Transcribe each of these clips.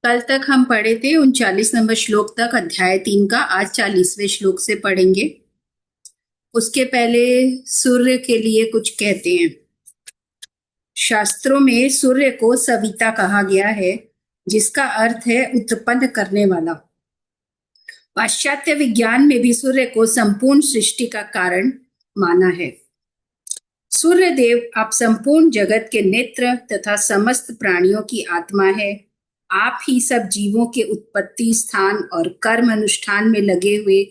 कल तक हम पढ़े थे 39 नंबर श्लोक तक अध्याय 3 का। आज 40वें श्लोक से पढ़ेंगे। उसके पहले सूर्य के लिए कुछ कहते हैं। शास्त्रों में सूर्य को सविता कहा गया है, जिसका अर्थ है उत्पन्न करने वाला। पाश्चात्य विज्ञान में भी सूर्य को संपूर्ण सृष्टि का कारण माना है। सूर्य देव, आप संपूर्ण जगत के नेत्र तथा समस्त प्राणियों की आत्मा है। आप ही सब जीवों के उत्पत्ति स्थान और कर्म अनुष्ठान में लगे हुए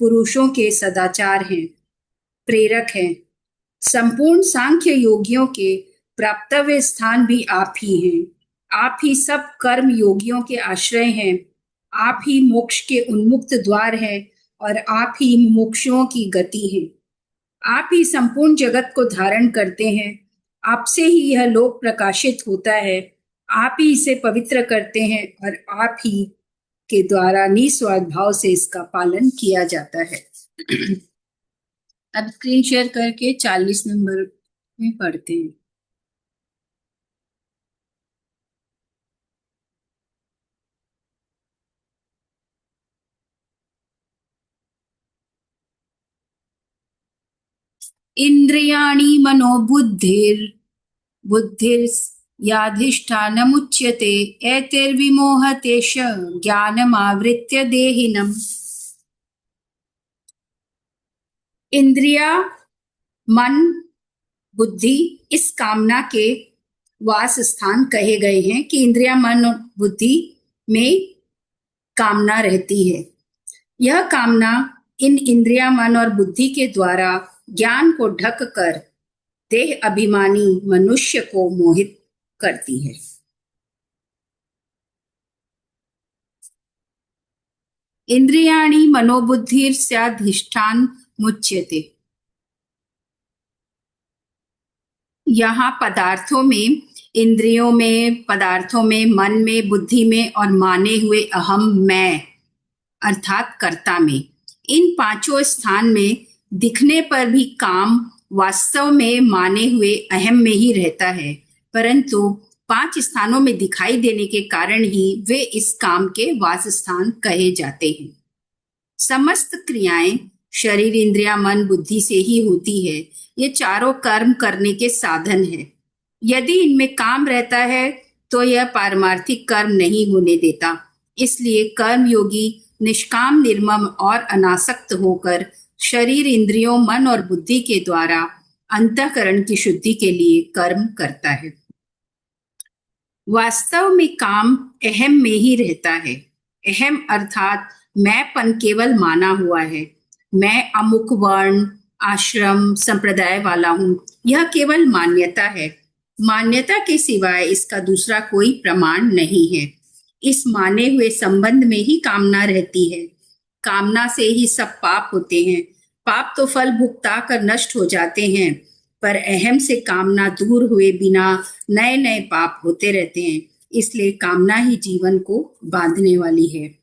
पुरुषों के सदाचार हैं, प्रेरक हैं। संपूर्ण सांख्य योगियों के प्राप्तव्य स्थान भी आप ही हैं। आप ही सब कर्म योगियों के आश्रय हैं। आप ही मोक्ष के उन्मुक्त द्वार हैं और आप ही मुमुक्षुओं की गति हैं। आप ही संपूर्ण जगत को धारण करते हैं। आपसे ही यह लोक प्रकाशित होता है। आप ही इसे पवित्र करते हैं और आप ही के द्वारा निस्वार्थ भाव से इसका पालन किया जाता है। अब स्क्रीन शेयर करके 40 नंबर में पढ़ते हैं। इंद्रियाणि बुद्धिर्याधिष्ठानमुच्यते एतैर्विमोहतेष ज्ञानमावृत्य देहिनम्। इंद्रिया, मन, बुद्धि इस कामना के वास स्थान कहे गए हैं कि इंद्रिया, मन और बुद्धि में कामना रहती है। यह कामना इन इंद्रिया, मन और बुद्धि के द्वारा ज्ञान को ढक कर देह अभिमानी मनुष्य को मोहित करती है। इंद्रियाणि मनोबुद्धिर्स्याधिष्ठान मुच्यते। यहाँ पदार्थों में, इंद्रियों में, पदार्थों में, मन में, बुद्धि में और माने हुए अहम मैं अर्थात कर्ता में, इन पांचों स्थान में दिखने पर भी काम वास्तव में माने हुए अहम में ही रहता है, परंतु 5 स्थानों में दिखाई देने के कारण ही वे इस काम के वास स्थान कहे जाते हैं। समस्त क्रियाएं शरीर, इंद्रिया, मन, बुद्धि से ही होती है। ये चारों कर्म करने के साधन है। यदि इनमें काम रहता है तो यह पारमार्थिक कर्म नहीं होने देता। इसलिए कर्म योगी निष्काम, निर्मम और अनासक्त होकर शरीर, इंद्रियों, मन और बुद्धि के द्वारा अंतःकरण की शुद्धि के लिए कर्म करता है। वास्तव में काम अहम में ही रहता है। अहम अर्थात मैंपन केवल माना हुआ है। मैं अमुक वर्ण, आश्रम, संप्रदाय वाला हूं, यह केवल मान्यता है। मान्यता के सिवाय इसका दूसरा कोई प्रमाण नहीं है। इस माने हुए संबंध में ही कामना रहती है। कामना से ही सब पाप होते हैं। पाप तो फल भुगता कर नष्ट हो जाते हैं, पर अहम से कामना दूर हुए बिना नए नए पाप होते रहते हैं। इसलिए कामना ही जीवन को बांधने वाली है।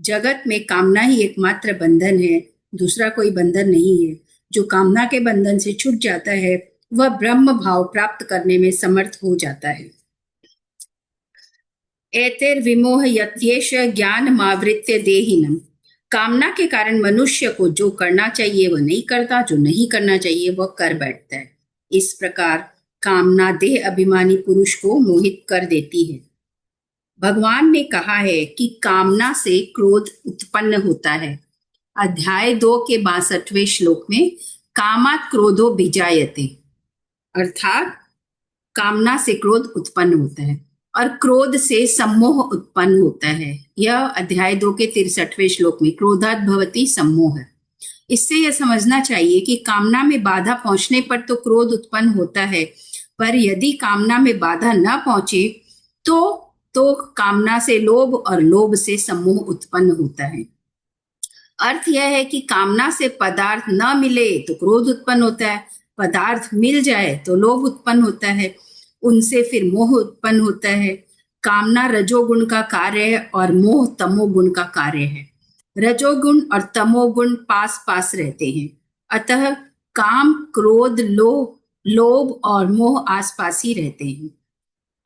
जगत में कामना ही एकमात्र बंधन है, दूसरा कोई बंधन नहीं है। जो कामना के बंधन से छूट जाता है वह ब्रह्म भाव प्राप्त करने में समर्थ हो जाता है। एतैर्विमोह यत्येष ज्ञानमावृत्य देहिनम्। कामना के कारण मनुष्य को जो करना चाहिए वह नहीं करता, जो नहीं करना चाहिए वह कर बैठता है। इस प्रकार कामना देह अभिमानी पुरुष को मोहित कर देती है। भगवान ने कहा है कि कामना से क्रोध उत्पन्न होता है। अध्याय 2 के 62वें श्लोक में कामात् क्रोधो बीजायते, अर्थात कामना से क्रोध उत्पन्न होता है और क्रोध से सम्मोह उत्पन्न होता है। यह अध्याय 2 के 63वें श्लोक में क्रोधात् भवति सम्मोह। इससे यह समझना चाहिए कि कामना में बाधा पहुंचने पर तो क्रोध उत्पन्न होता है, पर यदि कामना में बाधा न पहुंचे तो कामना से लोभ और लोभ से सम्मोह उत्पन्न होता है। अर्थ यह है कि कामना से पदार्थ न मिले तो क्रोध उत्पन्न होता है, पदार्थ मिल जाए तो लोभ उत्पन्न होता है, उनसे फिर मोह उत्पन्न होता है। कामना रजोगुण का कार्य है और मोह तमोगुण का कार्य है। रजोगुण और तमोगुण पास पास रहते हैं, अतः काम, क्रोध, लोभ और मोह आसपास ही रहते हैं।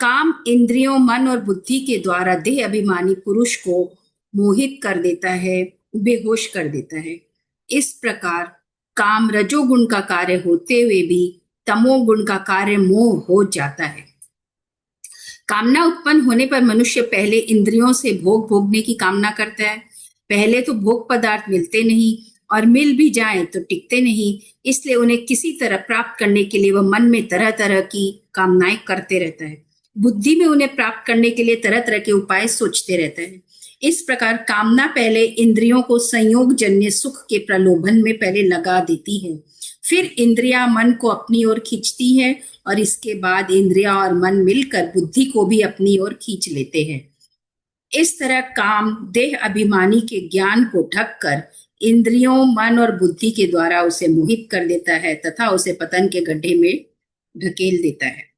काम इंद्रियों, मन और बुद्धि के द्वारा देह अभिमानी पुरुष को मोहित कर देता है, बेहोश कर देता है। इस प्रकार काम रजोगुण का कार्य होते हुए भी तमोगुण का कार्य मोह हो जाता है। कामना उत्पन्न होने पर मनुष्य पहले इंद्रियों से भोग भोगने की कामना करता है। पहले तो भोग पदार्थ मिलते नहीं और मिल भी जाए तो टिकते नहीं, इसलिए उन्हें किसी तरह प्राप्त करने के लिए वह मन में तरह तरह की कामनाएं करते रहता है। बुद्धि में उन्हें प्राप्त करने के लिए तरह तरह के उपाय सोचते रहता है। इस प्रकार कामना पहले इंद्रियों को संयोग जन्य सुख के प्रलोभन में पहले लगा देती है, फिर इंद्रियां मन को अपनी ओर खींचती है और इसके बाद इंद्रियां और मन मिलकर बुद्धि को भी अपनी ओर खींच लेते हैं। इस तरह काम देह अभिमानी के ज्ञान को ढककर इंद्रियों, मन और बुद्धि के द्वारा उसे मोहित कर देता है तथा उसे पतन के गड्ढे में ढकेल देता है।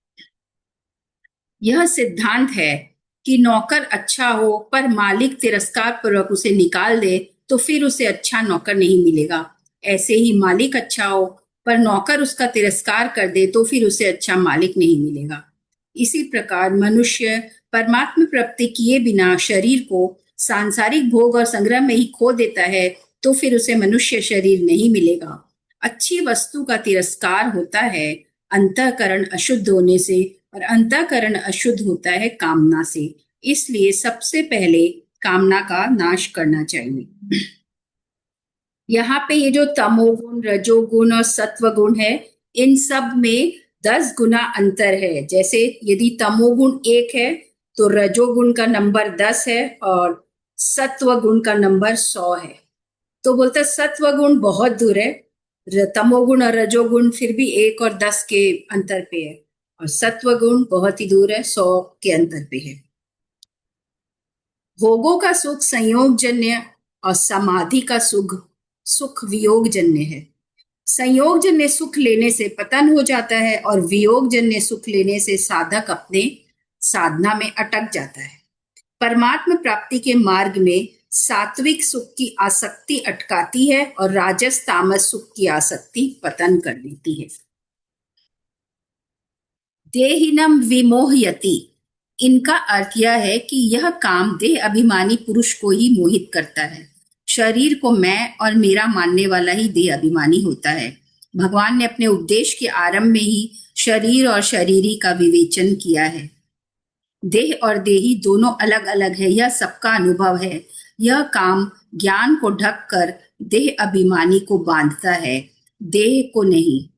यह सिद्धांत है कि नौकर अच्छा हो पर मालिक तिरस्कार पूर्वक उसे निकाल दे तो फिर उसे अच्छा नौकर नहीं मिलेगा। ऐसे ही मालिक अच्छा हो पर नौकर उसका तिरस्कार कर दे तो फिर उसे अच्छा मालिक नहीं मिलेगा। इसी प्रकार मनुष्य परमात्मा प्राप्ति किए बिना शरीर को सांसारिक भोग और संग्रह में ही खो देता है तो फिर उसे मनुष्य शरीर नहीं मिलेगा। अच्छी वस्तु का तिरस्कार होता है अंतःकरण अशुद्ध होने से और अंतःकरण अशुद्ध होता है कामना से। इसलिए सबसे पहले कामना का नाश करना चाहिए। यहाँ पे ये जो तमोगुण, रजोगुण और सत्वगुण है, इन सब में 10 गुना अंतर है। जैसे यदि तमोगुण 1 है तो रजोगुण का नंबर 10 है और सत्वगुण का नंबर 100 है। तो बोलते सत्वगुण बहुत दूर है, तमोगुण और रजोगुण फिर भी 1 और 10 के अंतर पे है और सत्वगुण बहुत ही दूर है, 100 के अंतर पे है। भोगों का सुख संयोग जन्य और समाधि का सुख वियोग जन्य है। संयोग जन्य सुख लेने से पतन हो जाता है और वियोग जन्य सुख लेने से साधक अपने साधना में अटक जाता है। परमात्मा प्राप्ति के मार्ग में सात्विक सुख की आसक्ति अटकाती है और राजस तामस सुख की आसक्ति पतन कर देती है। देहिनम विमोहयति, इनका अर्थ यह है कि यह काम देह अभिमानी पुरुष को ही मोहित करता है। शरीर को मैं और मेरा मानने वाला ही देह अभिमानी होता है। भगवान ने अपने उपदेश के आरंभ में ही शरीर और शरीरी का विवेचन किया है। देह और देही दोनों अलग अलग है, यह सबका अनुभव है। यह काम ज्ञान को ढककर देह अभिमानी को बांधता है, देह को नहीं।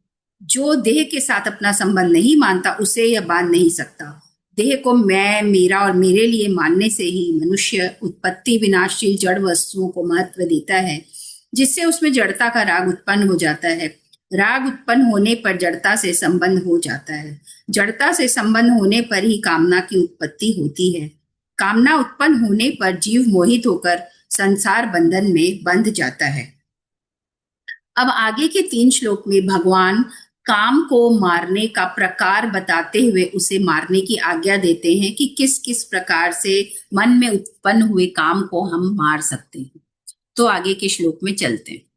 जो देह के साथ अपना संबंध नहीं मानता उसे यह बांध नहीं सकता। देह को मैं, मेरा और मेरे लिए मानने से ही मनुष्य उत्पत्ति विनाशशील जड़ वस्तुओं को महत्व देता है, जिससे उसमें जड़ता का राग उत्पन्न हो जाता है। राग उत्पन्न होने पर जड़ता से संबंध हो जाता है। जड़ता से संबंध होने पर ही कामना की उत्पत्ति होती है। कामना उत्पन्न होने पर जीव मोहित होकर संसार बंधन में बंध जाता है। अब आगे के 3 श्लोक में भगवान काम को मारने का प्रकार बताते हुए उसे मारने की आज्ञा देते हैं कि किस किस प्रकार से मन में उत्पन्न हुए काम को हम मार सकते हैं। तो आगे के श्लोक में चलते हैं।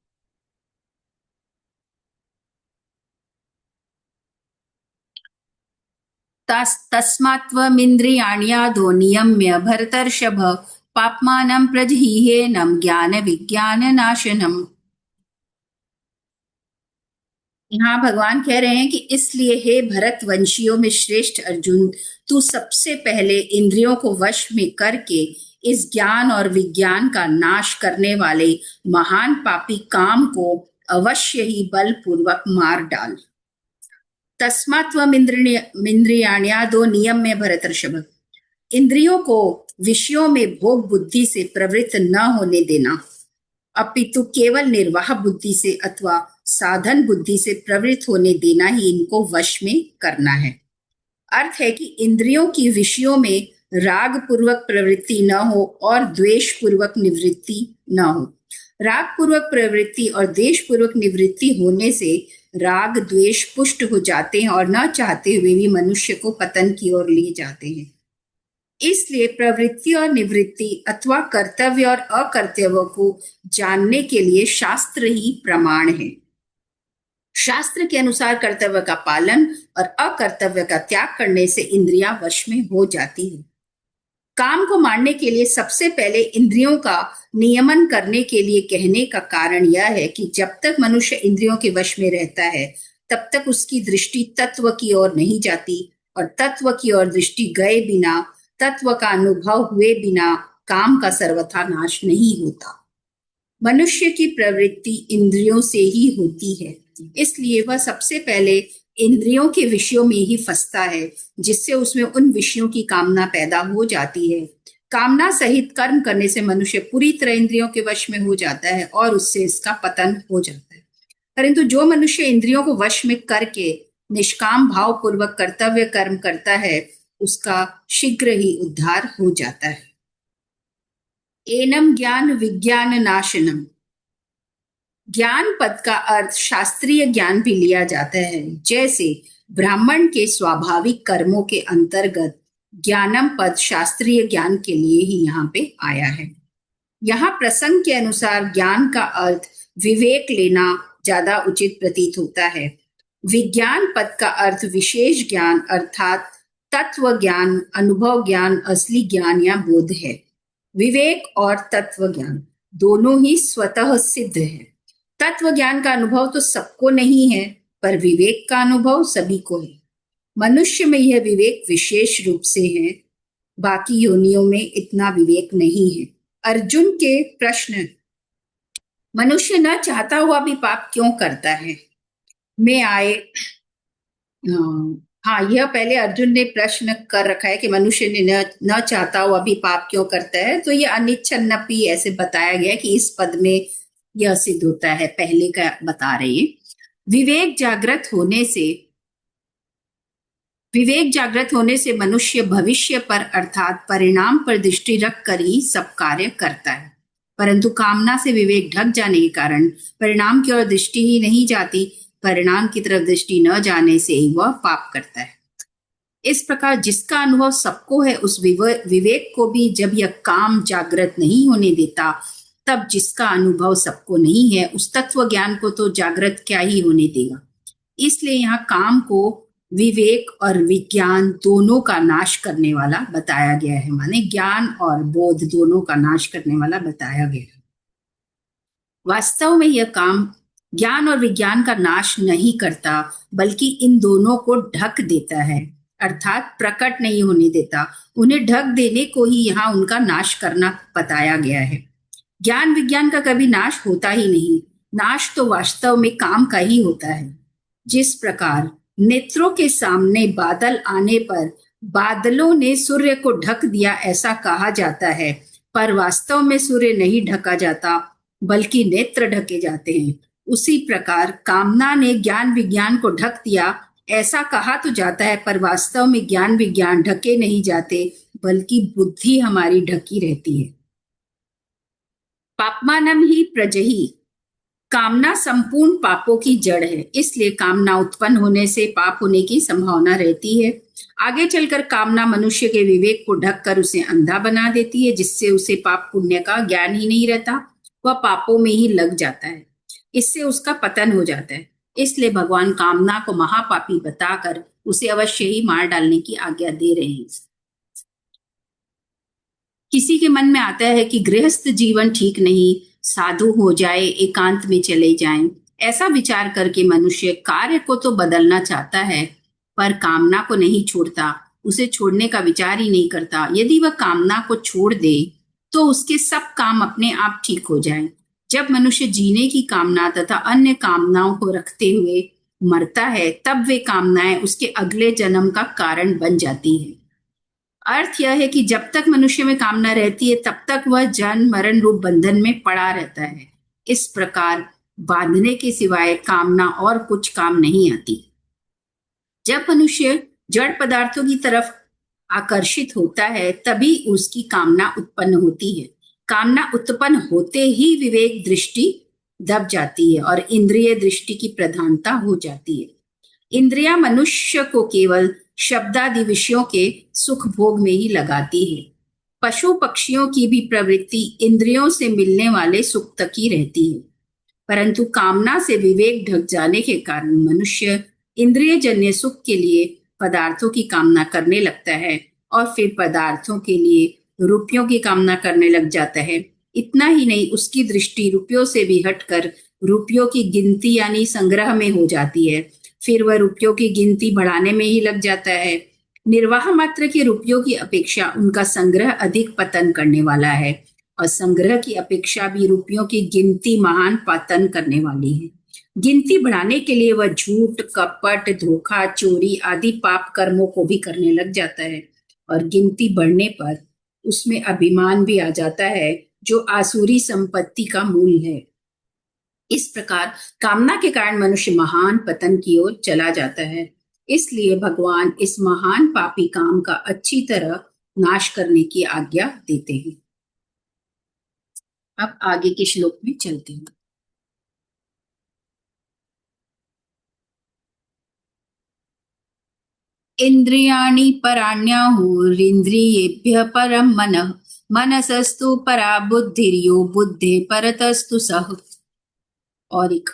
तस्मात्त्वमिन्द्रियाण्यादो नियम्य भरतर्षभ पाप्मानं प्रजहीहेनं ज्ञान विज्ञान नाशनम। यहाँ भगवान कह रहे हैं कि इसलिए हे भरत वंशियों में श्रेष्ठ अर्जुन, तू सबसे पहले इंद्रियों को वश में करके इस ज्ञान और विज्ञान का नाश करने वाले महान पापी काम को अवश्य ही बलपूर्वक मार डाल। तस्मात्त्वमिन्द्रियाण्यादो नियम में भरतर्षभ, इंद्रियों को विषयों में भोग बुद्धि से प्रवृत्त न होने देना, अपितु केवल निर्वाह बुद्धि से अथवा साधन बुद्धि से प्रवृत्त होने देना ही इनको वश में करना है। अर्थ है कि इंद्रियों की विषयों में राग पूर्वक प्रवृत्ति न हो और द्वेष पूर्वक निवृत्ति न हो। राग पूर्वक प्रवृत्ति और द्वेष पूर्वक निवृत्ति होने से राग द्वेष पुष्ट हो जाते हैं और न चाहते हुए भी मनुष्य को पतन की ओर ले जाते हैं। इसलिए प्रवृत्ति और निवृत्ति अथवा कर्तव्य और अकर्तव्य को जानने के लिए शास्त्र ही प्रमाण है। शास्त्र के अनुसार कर्तव्य का पालन और अकर्तव्य का त्याग करने से इंद्रियां वश में हो जाती है। काम को मारने के लिए सबसे पहले इंद्रियों का नियमन करने के लिए कहने का कारण यह है कि जब तक मनुष्य इंद्रियों के वश में रहता है तब तक उसकी दृष्टि तत्व की ओर नहीं जाती, और तत्व की ओर दृष्टि गए बिना, तत्व का अनुभव हुए बिना काम का सर्वथा नाश नहीं होता। मनुष्य की प्रवृत्ति इंद्रियों से ही होती है, इसलिए वह सबसे पहले इंद्रियों के विषयों में ही फंसता है, जिससे उसमें उन विषयों की कामना पैदा हो जाती है। कामना सहित कर्म करने से मनुष्य पूरी तरह इंद्रियों के वश में हो जाता है और उससे इसका पतन हो जाता है। परंतु जो मनुष्य इंद्रियों को वश में करके निष्काम भाव पूर्वक कर्तव्य कर्म करता है, उसका शीघ्र ही उद्धार हो जाता है। एनम ज्ञान विज्ञान नाशनम। ज्ञान पद का अर्थ शास्त्रीय ज्ञान भी लिया जाता है, जैसे ब्राह्मण के स्वाभाविक कर्मों के अंतर्गत ज्ञानम पद शास्त्रीय ज्ञान के लिए ही यहाँ पे आया है। यहाँ प्रसंग के अनुसार ज्ञान का अर्थ विवेक लेना ज्यादा उचित प्रतीत होता है। विज्ञान पद का अर्थ विशेष ज्ञान अर्थात तत्व ज्ञान, अनुभव ज्ञान, असली ज्ञान या बोध है। विवेक और तत्व ज्ञान दोनों ही स्वतः सिद्ध है। तत्व ज्ञान का अनुभव तो सबको नहीं है, पर विवेक का अनुभव सभी को है। मनुष्य में यह विवेक विशेष रूप से है, बाकी योनियों में इतना विवेक नहीं है। अर्जुन के प्रश्न, मनुष्य न चाहता हुआ भी पाप क्यों करता है, में आए। हाँ, यह पहले अर्जुन ने प्रश्न कर रखा है कि मनुष्य ने न चाहता हुआ भी पाप क्यों करता है, तो यह अनिच्छन्नपि ऐसे बताया गया कि इस पद में यह सिद्ध होता है। पहले का बता रहे हैं, विवेक जागृत होने से मनुष्य भविष्य पर अर्थात परिणाम पर दृष्टि रखकर ही सब कार्य करता है, परंतु कामना से विवेक ढक जाने के कारण परिणाम की ओर दृष्टि ही नहीं जाती। परिणाम की तरफ दृष्टि न जाने से वह पाप करता है। इस प्रकार जिसका अनुभव सबको है, उस विवेक को भी जब यह काम जागृत नहीं होने देता, तब जिसका अनुभव सबको नहीं है, उस तत्व ज्ञान को तो जागृत क्या ही होने देगा। इसलिए यहाँ काम को विवेक और विज्ञान दोनों का नाश करने वाला बताया गया है, माने ज्ञान और बोध दोनों का नाश करने वाला बताया गया है। वास्तव में यह काम ज्ञान और विज्ञान का नाश नहीं करता, बल्कि इन दोनों को ढक देता है, अर्थात प्रकट नहीं होने देता। उन्हें ढक देने को ही यहाँ उनका नाश करना बताया गया है। ज्ञान विज्ञान का कभी नाश होता ही नहीं, नाश तो वास्तव में काम का ही होता है। जिस प्रकार नेत्रों के सामने बादल आने पर बादलों ने सूर्य को ढक दिया ऐसा कहा जाता है, पर वास्तव में सूर्य नहीं ढका जाता, बल्कि नेत्र ढके जाते हैं। उसी प्रकार कामना ने ज्ञान विज्ञान को ढक दिया ऐसा कहा तो जाता है, पर वास्तव में ज्ञान विज्ञान ढके नहीं जाते, बल्कि बुद्धि हमारी ढकी रहती है। पापमानम ही प्रजहि, कामना संपूर्ण पापों की जड़ है, इसलिए कामना उत्पन्न होने से पाप होने की संभावना रहती है। आगे चलकर कामना मनुष्य के विवेक को ढककर उसे अंधा बना देती है, जिससे उसे पाप पुण्य का ज्ञान ही नहीं रहता, वह पापों में ही लग जाता है, इससे उसका पतन हो जाता है। इसलिए भगवान कामना को महापापी बताकर उसे अवश्य ही मार डालने की आज्ञा दे रहे हैं। किसी के मन में आता है कि गृहस्थ जीवन ठीक नहीं, साधु हो जाए, एकांत में चले जाएं। ऐसा विचार करके मनुष्य कार्य को तो बदलना चाहता है, पर कामना को नहीं छोड़ता, उसे छोड़ने का विचार ही नहीं करता। यदि वह कामना को छोड़ दे तो उसके सब काम अपने आप ठीक हो जाएं। जब मनुष्य जीने की कामना तथा अन्य कामनाओं को रखते हुए मरता है, तब वे कामनाएं उसके अगले जन्म का कारण बन जाती है। अर्थ यह है कि जब तक मनुष्य में कामना रहती है, तब तक वह जन्म मरण रूप बंधन में पड़ा रहता है। इस प्रकार बांधने के सिवाय कामना और कुछ काम नहीं आती। जब मनुष्य जड़ पदार्थों की तरफ आकर्षित होता है, तभी उसकी कामना उत्पन्न होती है। कामना उत्पन्न होते ही विवेक दृष्टि दब जाती है और इंद्रिय दृष्टि की प्रधानता हो जाती है। इंद्रियां मनुष्य को केवल शब्दादि विषयों के सुख भोग में ही लगाती है। पशु पक्षियों की भी प्रवृत्ति इंद्रियों से मिलने वाले सुख तक ही रहती है। परंतु कामना से विवेक ढक जाने के कारण मनुष्य इंद्रियजन्य सुख के लिए पदार्थों की कामना करने लगता है और फिर पदार्थों के लिए रुपयों की कामना करने लग जाता है। इतना ही नहीं, उसकी दृष्टि रुपयों से भी हटकर रुपयों की गिनती यानी संग्रह में हो जाती है। फिर वह रुपयों की गिनती बढ़ाने में ही लग जाता है। निर्वाह मात्र के रुपयों की अपेक्षा उनका संग्रह अधिक पतन करने वाला है और संग्रह की अपेक्षा भी रुपयों की गिनती महान पतन करने वाली है। गिनती बढ़ाने के लिए वह झूठ, कपट, धोखा, चोरी आदि पाप कर्मों को भी करने लग जाता है और गिनती बढ़ने पर उसमें अभिमान भी आ जाता है, जो आसुरी संपत्ति का मूल है। इस प्रकार कामना के कारण मनुष्य महान पतन की ओर चला जाता है। इसलिए भगवान इस महान पापी काम का अच्छी तरह नाश करने की आज्ञा देते हैं। अब आगे के श्लोक में चलते हैं। इंद्रियाणि पराण्याहुरिन्द्रियेभ्यः परं मनः मनसस्तु परा बुद्धिर्यो बुद्धे परतस्तु सः। और एक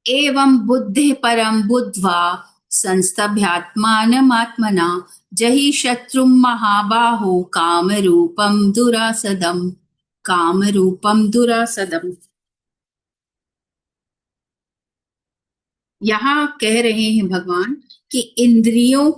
एवं बुद्धि परं बुद्ध्वा संस्तभ्यात्मानमात्मना जहि शत्रुं महाबाहो कामरूपं दुरासदम्। यहाँ कह रहे हैं भगवान कि इंद्रियों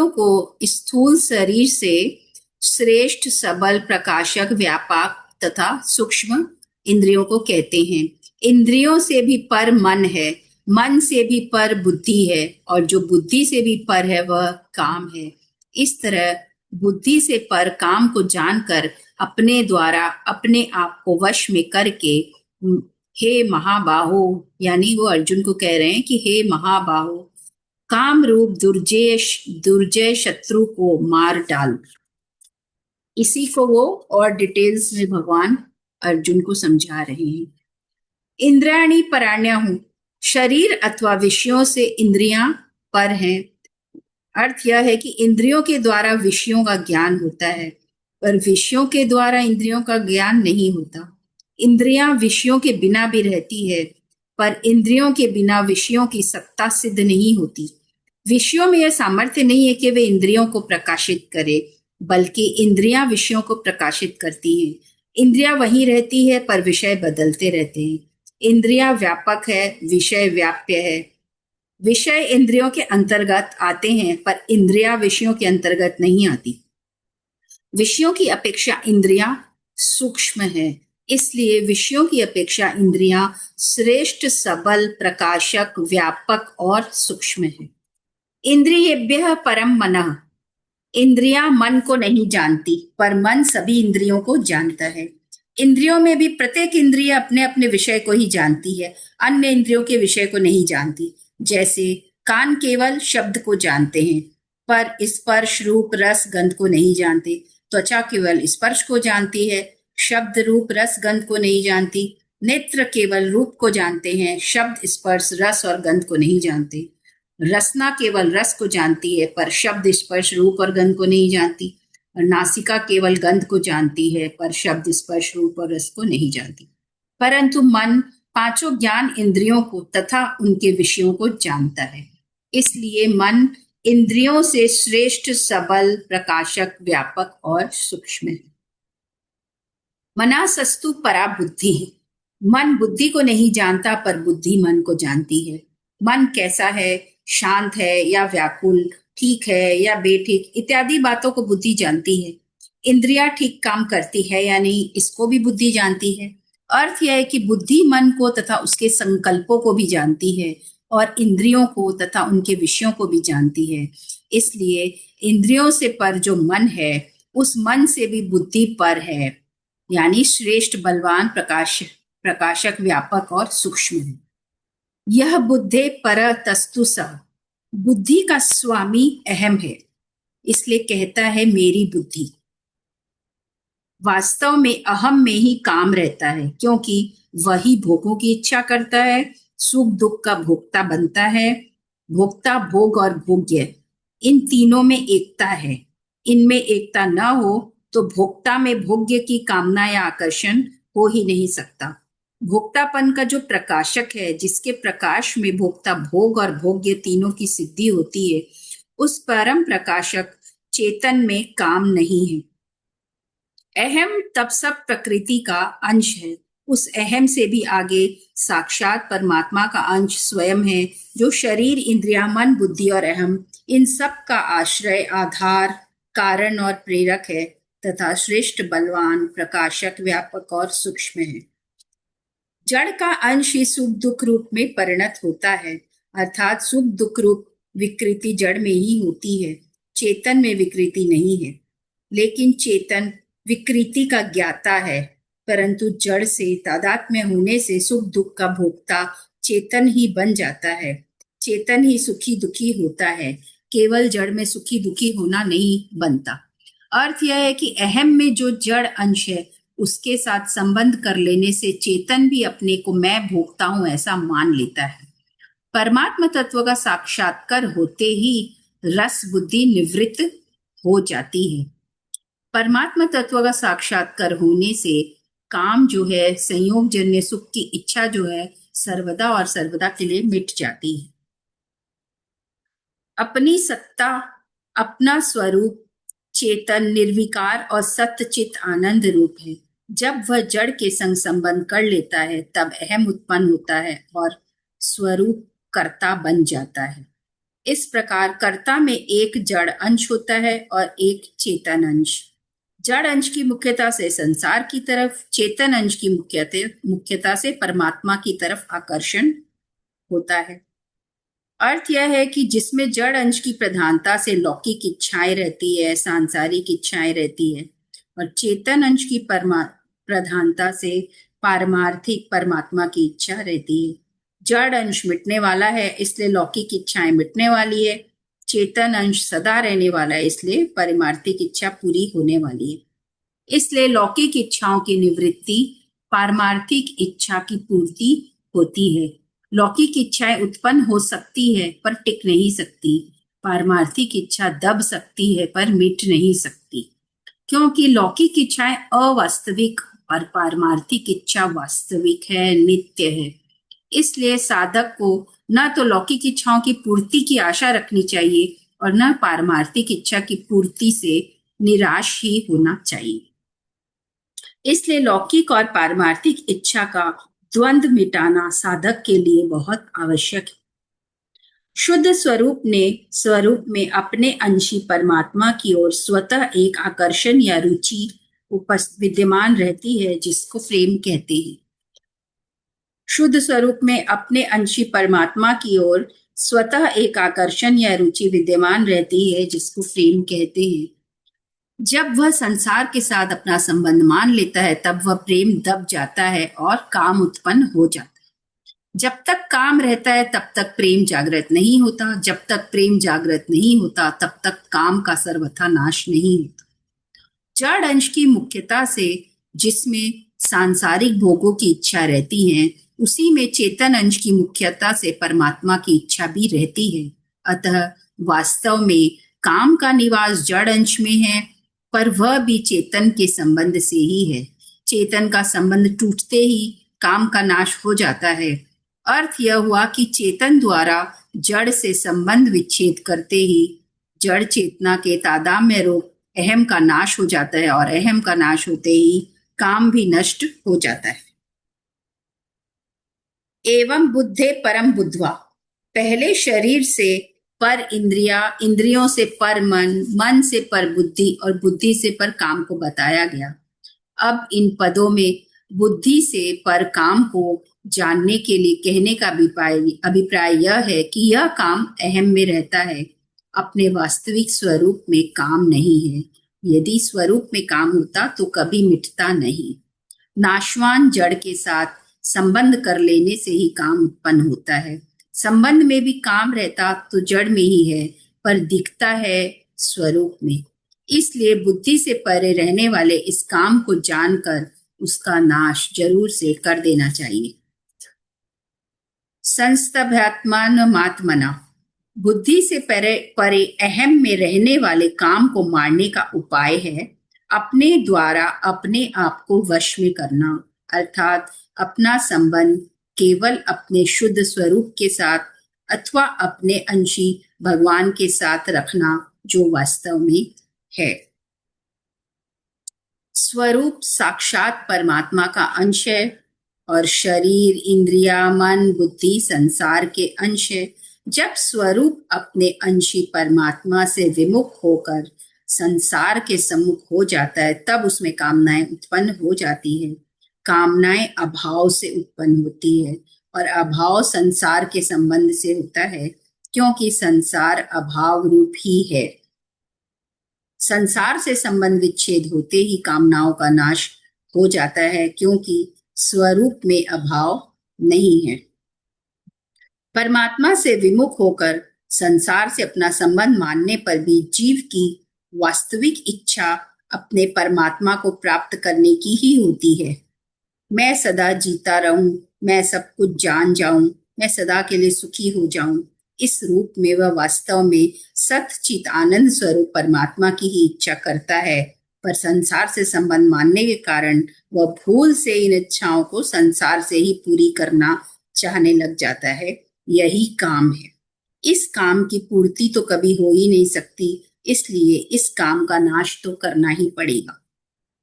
को स्थूल शरीर से श्रेष्ठ, सबल, प्रकाशक, व्यापक तथा सूक्ष्म इंद्रियों को कहते हैं। इंद्रियों से भी पर मन है, मन से भी पर बुद्धि है और जो बुद्धि से भी पर है वह काम है। इस तरह बुद्धि से पर काम को जानकर अपने द्वारा अपने आप को वश में करके हे महाबाहो, यानी वो अर्जुन को कह रहे हैं कि हे महाबाहो, काम रूप दुर्जय शत्रु को मार डाल। इसी को वो और डिटेल्स में भगवान अर्जुन को समझा रहे हैं। इंद्रियाणि पराण्याहु, शरीर अथवा विषयों से इंद्रियां पर हैं। अर्थ यह है कि इंद्रियों के द्वारा विषयों का ज्ञान होता है, पर विषयों के द्वारा इंद्रियों का ज्ञान नहीं होता। इंद्रियां विषयों के बिना भी रहती है, पर इंद्रियों के बिना विषयों की सत्ता सिद्ध नहीं होती। विषयों में यह सामर्थ्य नहीं है कि वे इंद्रियों को प्रकाशित करे, बल्कि इंद्रियां विषयों को प्रकाशित करती हैं। इंद्रियां वहीं रहती है, पर विषय बदलते रहते हैं। इंद्रियां व्यापक है, विषय व्याप्य है। विषय इंद्रियों के अंतर्गत आते हैं, पर इंद्रियां विषयों के अंतर्गत नहीं आती। विषयों की अपेक्षा इंद्रियां सूक्ष्म है, इसलिए विषयों की अपेक्षा इंद्रियां श्रेष्ठ, सबल, प्रकाशक, व्यापक और सूक्ष्म है। इंद्रियेभ्यः परम मनः, इंद्रियां मन को नहीं जानती, पर मन सभी इंद्रियों को जानता है। इंद्रियों में भी प्रत्येक इंद्रिय अपने अपने विषय को ही जानती है, अन्य इंद्रियों के विषय को नहीं जानती। जैसे कान केवल शब्द को जानते हैं, पर स्पर्श, रूप, रस, गंध को नहीं जानते। त्वचा केवल स्पर्श को जानती है, शब्द, रूप, रस, गंध को नहीं जानती। नेत्र केवल रूप को जानते हैं, शब्द, स्पर्श, रस और गंध को नहीं जानते। रसना केवल रस को जानती है, पर शब्द, स्पर्श, रूप और गंध को नहीं जानती। और नासिका केवल गंध को जानती है, पर शब्द, स्पर्श, रूप और रस को नहीं जानती। परंतु मन पांचों ज्ञान इंद्रियों को तथा उनके विषयों को जानता है। इसलिए मन इंद्रियों से श्रेष्ठ, सबल, प्रकाशक, व्यापक और सूक्ष्म है। मनासस्तु परा बुद्धि, मन बुद्धि को नहीं जानता, पर बुद्धि मन को जानती है। मन कैसा है, शांत है या व्याकुल, ठीक है या बेठीक, इत्यादि बातों को बुद्धि जानती है। इंद्रियां ठीक काम करती है या नहीं, इसको भी बुद्धि जानती है। अर्थ यह है कि बुद्धि मन को तथा उसके संकल्पों को भी जानती है और इंद्रियों को तथा उनके विषयों को भी जानती है। इसलिए इंद्रियों से पर जो मन है, उस मन से भी बुद्धि पर है, यानी श्रेष्ठ, बलवान, प्रकाशक, व्यापक और सूक्ष्म है। यह बुद्धे पर तस्तु सः, बुद्धि का स्वामी अहम है, इसलिए कहता है मेरी बुद्धि। वास्तव में अहम में ही काम रहता है, क्योंकि वही भोगों की इच्छा करता है, सुख दुख का भोक्ता बनता है। भोक्ता, भोग और भोग्य, इन तीनों में एकता है। इनमें एकता न हो तो भोक्ता में भोग्य की कामना या आकर्षण हो ही नहीं सकता। भोक्तापन का जो प्रकाशक है, जिसके प्रकाश में भोक्ता भोग और भोग्य तीनों की सिद्धि होती है, उस परम प्रकाशक चेतन में काम नहीं है। अहम तब सब प्रकृति का अंश है। उस अहम से भी आगे साक्षात परमात्मा का अंश स्वयं है, जो शरीर, इंद्रिया, मन, बुद्धि और अहम इन सब का आश्रय, आधार, कारण और प्रेरक है तथा श्रेष्ठ, बलवान, प्रकाशक, व्यापक और सूक्ष्म है। जड़ का अंश ही सुख दुख रूप में परिणत होता है, अर्थात सुख दुख रूप विकृति जड़ में ही होती है, चेतन में विकृति नहीं है। लेकिन चेतन विकृति का ज्ञाता है, परंतु जड़ से तादात्म्य होने से सुख दुख का भोक्ता चेतन ही बन जाता है। चेतन ही सुखी दुखी होता है, केवल जड़ में सुखी दुखी होना नहीं बनता। अर्थ यह है कि अहम में जो जड़ अंश है, उसके साथ संबंध कर लेने से चेतन भी अपने को मैं भोगता हूं ऐसा मान लेता है। परमात्मा तत्व का साक्षात्कार होते ही रस बुद्धि निवृत्त हो जाती है। परमात्मा तत्व का साक्षात्कार होने से काम जो है, संयोग जन्य सुख की इच्छा जो है, सर्वदा और सर्वदा के लिए मिट जाती है। अपनी सत्ता, अपना स्वरूप चेतन, निर्विकार और सत्यचित आनंद रूप है। जब वह जड़ के संग संबंध कर लेता है, तब अहम उत्पन्न होता है और स्वरूप कर्ता बन जाता है। इस प्रकार कर्ता में एक जड़ अंश होता है और एक चेतन अंश। जड़ अंश की मुख्यता से संसार की तरफ, चेतन अंश की मुख्यता से परमात्मा की तरफ आकर्षण होता है। अर्थ यह है कि जिसमें जड़ अंश की प्रधानता से लौकिक इच्छाएं रहती है, सांसारिक इच्छाएं रहती है, और चेतन अंश की प्रधानता से पारमार्थिक परमात्मा की इच्छा रहती है। जड़ अंश मिटने वाला है, इसलिए लौकिक इच्छाएं मिटने वाली है। चेतन अंश सदा रहने वाला है, इसलिए पारमार्थिक इच्छा पूरी होने वाली है। इसलिए लौकिक इच्छाओं की निवृत्ति पारमार्थिक इच्छा की पूर्ति होती है। लौकिक इच्छाएं उत्पन्न हो सकती है पर टिक नहीं सकती। पारमार्थिक इच्छा दब सकती है पर मिट नहीं सकती, क्योंकि लौकिक इच्छाएं अवास्तविक और पारमार्थिक इच्छा वास्तविक है, नित्य है। इसलिए साधक को न तो लौकिक इच्छाओं की पूर्ति की आशा रखनी चाहिए और न पारमार्थिक इच्छा की पूर्ति से निराश ही होना चाहिए। इसलिए लौकिक और पारमार्थिक इच्छा का द्वंद्व मिटाना साधक के लिए बहुत आवश्यक है। शुद्ध स्वरूप में अपने अंशी परमात्मा की ओर स्वतः एक आकर्षण या रुचि विद्यमान रहती है, जिसको प्रेम कहते हैं। शुद्ध स्वरूप में अपने अंशी परमात्मा की ओर स्वतः एक आकर्षण या रुचि विद्यमान रहती है, जिसको प्रेम कहते हैं। जब वह संसार के साथ अपना संबंध मान लेता है, तब वह प्रेम दब जाता है और काम उत्पन्न हो जाता है। जब तक काम रहता है, तब तक प्रेम जागृत नहीं होता। जब तक प्रेम जागृत नहीं होता, तब तक काम का सर्वथा नाश नहीं होता। जड़ अंश की मुख्यता से जिसमें सांसारिक भोगों की इच्छा रहती है, उसी में चेतन अंश की मुख्यता से परमात्मा की इच्छा भी रहती है। अतः वास्तव में काम का निवास जड़ अंश में है, पर वह भी चेतन के संबंध से ही है। चेतन का संबंध टूटते ही काम का नाश हो जाता है। अर्थ यह हुआ कि चेतन द्वारा जड़ से संबंध विच्छेद करते ही जड़ चेतना के तादात्म्य रूप अहम का नाश हो जाता है, और अहम का नाश होते ही काम भी नष्ट हो जाता है। एवं बुद्धे परम बुद्ध्वा, पहले शरीर से पर इंद्रिया, इंद्रियों से पर मन, मन से पर बुद्धि और बुद्धि से पर काम को बताया गया। अब इन पदों में बुद्धि से पर काम को जानने के लिए कहने का अभिप्राय यह है कि यह काम अहम में रहता है, अपने वास्तविक स्वरूप में काम नहीं है। यदि स्वरूप में काम होता तो कभी मिटता नहीं। नाशवान जड़ के साथ संबंध कर लेने से ही काम उत्पन्न होता है। संबंध में भी काम रहता तो जड़ में ही है, पर दिखता है स्वरूप में। इसलिए बुद्धि से परे रहने वाले इस काम को जानकर उसका नाश जरूर से कर देना चाहिए। संस्तभ्यात्मात्मना, बुद्धि से परे अहम में रहने वाले काम को मारने का उपाय है अपने द्वारा अपने आप को वश में करना अर्थात अपना संबंध केवल अपने शुद्ध स्वरूप के साथ अथवा अपने अंशी भगवान के साथ रखना जो वास्तव में है। स्वरूप साक्षात परमात्मा का अंश है और शरीर, इंद्रिया, मन, बुद्धि संसार के अंश है। जब स्वरूप अपने अंशी परमात्मा से विमुख होकर संसार के सम्मुख हो जाता है तब उसमें कामनाएं उत्पन्न हो जाती है। कामनाएं अभाव से उत्पन्न होती है और अभाव संसार के संबंध से होता है क्योंकि संसार अभाव रूप ही है। संसार से संबंध विच्छेद होते ही कामनाओं का नाश हो जाता है क्योंकि स्वरूप में अभाव नहीं है। परमात्मा से विमुख होकर संसार से अपना संबंध मानने पर भी जीव की वास्तविक इच्छा अपने परमात्मा को प्राप्त करने की ही होती है। मैं सदा जीता रहूं, मैं सब कुछ जान जाऊं, मैं सदा के लिए सुखी हो जाऊं। इस रूप में वह वास्तव में सच्चित आनंद स्वरूप परमात्मा की ही इच्छा करता है, पर संसार से संबंध मानने के कारण वह भूल से इन इच्छाओं को संसार से ही पूरी करना चाहने लग जाता है। यही काम है। इस काम की पूर्ति तो कभी हो ही नहीं सकती, इसलिए इस काम का नाश तो करना ही पड़ेगा।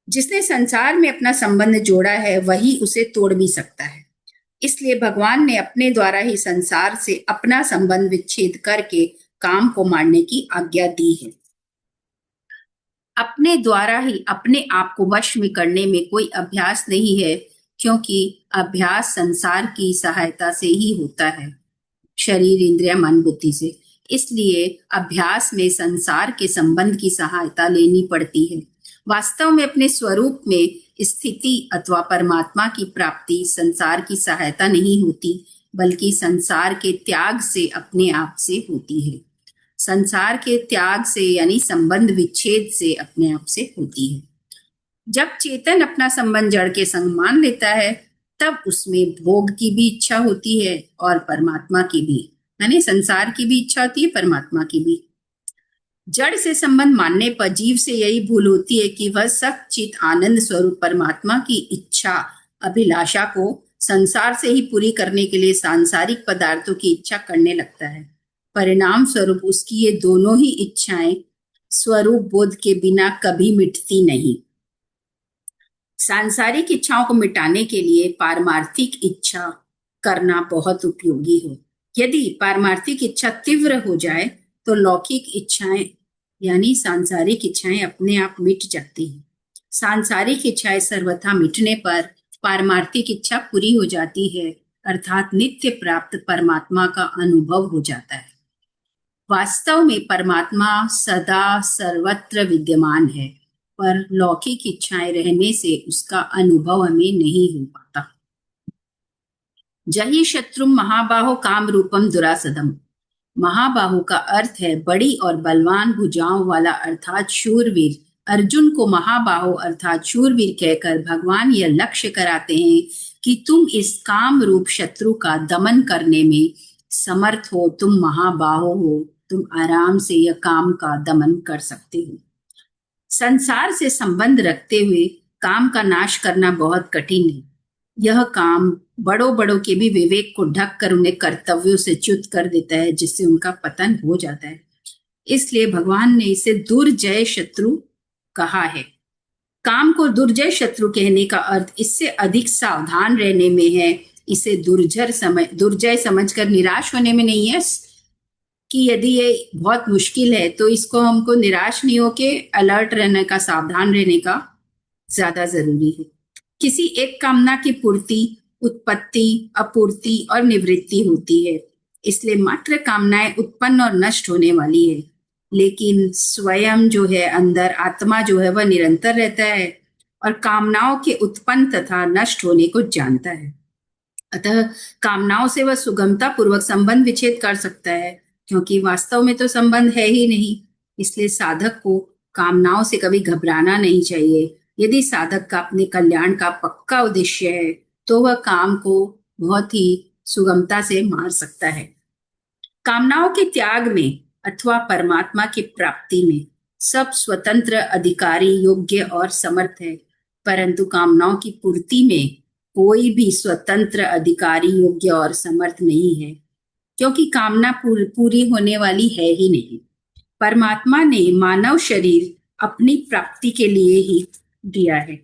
जिसने संसार में अपना संबंध जोड़ा है वही उसे तोड़ भी सकता है। इसलिए भगवान ने अपने द्वारा ही संसार से अपना संबंध विच्छेद करके काम को मारने की आज्ञा दी है। अपने द्वारा ही अपने आप को वश में करने में कोई अभ्यास नहीं है क्योंकि अभ्यास संसार की सहायता से ही होता है, शरीर, इंद्रिय, मन, बुद्धि से। इसलिए अभ्यास में संसार के संबंध की सहायता लेनी पड़ती है। वास्तव में अपने स्वरूप में स्थिति अथवा परमात्मा की प्राप्ति संसार की सहायता नहीं होती बल्कि संसार के त्याग से अपने आप से होती है। संसार के त्याग से यानी संबंध विच्छेद से अपने आप से होती है। जब चेतन अपना संबंध जड़ के संग मान लेता है तब उसमें भोग की भी इच्छा होती है और परमात्मा की भी, यानी संसार की भी इच्छा होती है, परमात्मा की भी। जड़ से संबंध मानने पर जीव से यही भूल होती है कि वह सच्चित आनंद स्वरूप परमात्मा की इच्छा, अभिलाषा को संसार से ही पूरी करने के लिए सांसारिक पदार्थों की इच्छा करने लगता है। परिणाम स्वरूप उसकी ये दोनों ही इच्छाएं स्वरूप बोध के बिना कभी मिटती नहीं। सांसारिक इच्छाओं को मिटाने के लिए पारमार्थिक इच्छा करना बहुत उपयोगी है। यदि पारमार्थिक इच्छा तीव्र हो जाए तो लौकिक इच्छाएं यानी सांसारिक इच्छाएं अपने आप मिट जाती हैं। सांसारिक इच्छाएं सर्वथा मिटने पर पारमार्थिक इच्छा पूरी हो जाती है अर्थात नित्य प्राप्त परमात्मा का अनुभव हो जाता है। वास्तव में परमात्मा सदा सर्वत्र विद्यमान है पर लौकिक इच्छाएं रहने से उसका अनुभव हमें नहीं हो पाता। जहि शत्रु महाबाहो काम रूपम दुरासदम। महाबाहु का अर्थ है बड़ी और बलवान भुजाओं वाला अर्थात शूरवीर। अर्जुन को महाबाहु अर्थात शूरवीर कहकर भगवान यह लक्ष्य कराते हैं कि तुम इस काम रूप शत्रु का दमन करने में समर्थ हो, तुम महाबाहु हो, तुम आराम से यह काम का दमन कर सकते हो। संसार से संबंध रखते हुए काम का नाश करना बहुत कठिन है। यह काम बड़ों बड़ों के भी विवेक को ढक कर उन्हें कर्तव्यों से च्युत कर देता है जिससे उनका पतन हो जाता है। इसलिए भगवान ने इसे दुर्जय शत्रु कहा है। काम को दुर्जय शत्रु कहने का अर्थ इससे अधिक सावधान रहने में है। इसे दुर्जय समझकर निराश होने में नहीं है कि यदि ये बहुत मुश्किल है तो इसको हमको निराश नहीं होके अलर्ट रहने का, सावधान रहने का ज्यादा जरूरी है। किसी एक कामना की पूर्ति, उत्पत्ति, अपूर्ति और निवृत्ति होती है। इसलिए मात्र कामनाएं उत्पन्न और नष्ट होने वाली है, लेकिन स्वयं जो है अंदर आत्मा जो है वह निरंतर रहता है और कामनाओं के उत्पन्न तथा नष्ट होने को जानता है। अतः कामनाओं से वह सुगमता पूर्वक संबंध विच्छेद कर सकता है क्योंकि वास्तव में तो संबंध है ही नहीं। इसलिए साधक को कामनाओं से कभी घबराना नहीं चाहिए। यदि साधक का अपने कल्याण का पक्का उद्देश्य है तो वह काम को बहुत ही सुगमता से मार सकता है। कामनाओं के त्याग में अथवा परमात्मा की प्राप्ति में सब स्वतंत्र, अधिकारी, योग्य और समर्थ है, परंतु कामनाओं की पूर्ति में कोई भी स्वतंत्र, अधिकारी, योग्य और समर्थ नहीं है, क्योंकि कामना पूरी होने वाली है ही नहीं। परमात्मा ने मानव शरीर अपनी प्राप्ति के लिए ही दिया है,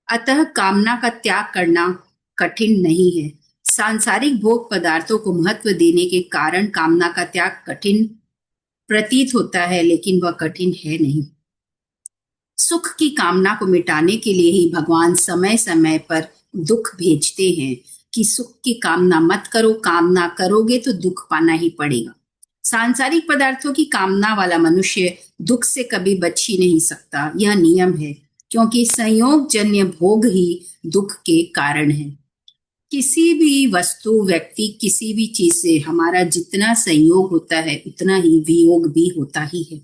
अतः कामना का त्याग करना कठिन नहीं है। सांसारिक भोग पदार्थों को महत्व देने के कारण कामना का त्याग कठिन प्रतीत होता है, लेकिन वह कठिन है नहीं। सुख की कामना को मिटाने के लिए ही भगवान समय समय पर दुख भेजते हैं कि सुख की कामना मत करो, कामना करोगे तो दुख पाना ही पड़ेगा। सांसारिक पदार्थों की कामना वाला मनुष्य दुख से कभी बच ही नहीं सकता, यह नियम है, क्योंकि संयोगजन्य भोग ही दुख के कारण है। किसी भी वस्तु, व्यक्ति, किसी भी चीज से हमारा जितना संयोग होता है उतना ही वियोग भी होता ही है।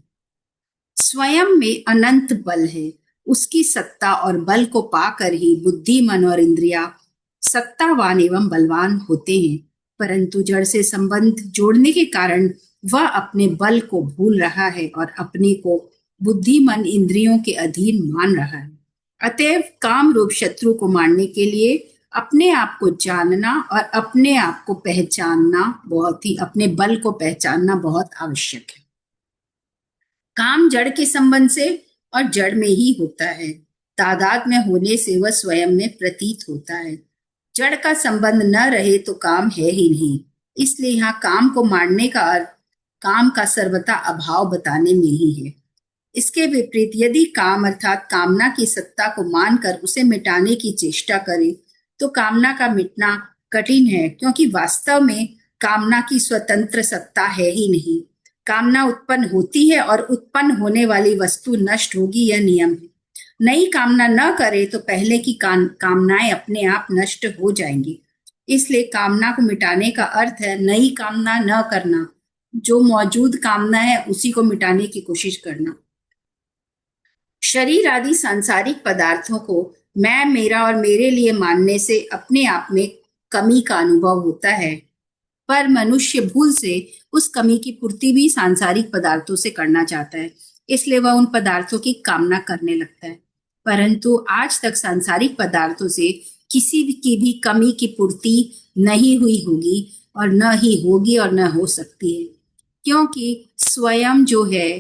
स्वयं में अनंत बल है, उसकी सत्ता और बल को पाकर ही बुद्धि, मन और इंद्रिया सत्तावान एवं बलवान होते हैं, परंतु जड़ से संबंध जोड़ने के कारण वह अपने बल को भूल रहा है और अपने को बुद्धि, मन, इंद्रियों के अधीन मान रहा है। अतएव काम रूप शत्रु को मारने के लिए अपने आप को जानना और अपने आप को पहचानना अपने बल को पहचानना बहुत आवश्यक है। काम जड़ के संबंध से और जड़ में ही होता है, तादाद में होने से वह स्वयं में प्रतीत होता है। जड़ का संबंध न रहे तो काम है ही नहीं, इसलिए यहाँ काम को मारने का अर्थ काम का सर्वथा अभाव बताने में ही है। इसके विपरीत यदि काम अर्थात कामना की सत्ता को मानकर उसे मिटाने की चेष्टा करें तो कामना का मिटना कठिन है, क्योंकि वास्तव में कामना की स्वतंत्र सत्ता है ही नहीं। कामना उत्पन्न होती है और उत्पन्न होने वाली वस्तु नष्ट होगी, यह नियम है। नई कामना न करे तो पहले की कामनाएं अपने आप नष्ट हो जाएंगी। इसलिए कामना को मिटाने का अर्थ है नई कामना न करना, जो मौजूद कामना है उसी को मिटाने की कोशिश करना। शरीर आदि सांसारिक पदार्थों को मैं, मेरा और मेरे लिए मानने से अपने आप में कमी का अनुभव होता है, पर मनुष्य भूल से उस कमी की पूर्ति भी सांसारिक पदार्थों से करना चाहता है, इसलिए वह उन पदार्थों की कामना करने लगता है। परंतु आज तक सांसारिक पदार्थों से किसी की भी कमी की पूर्ति नहीं हुई होगी और न ही होगी और न हो सकती है, क्योंकि स्वयं जो है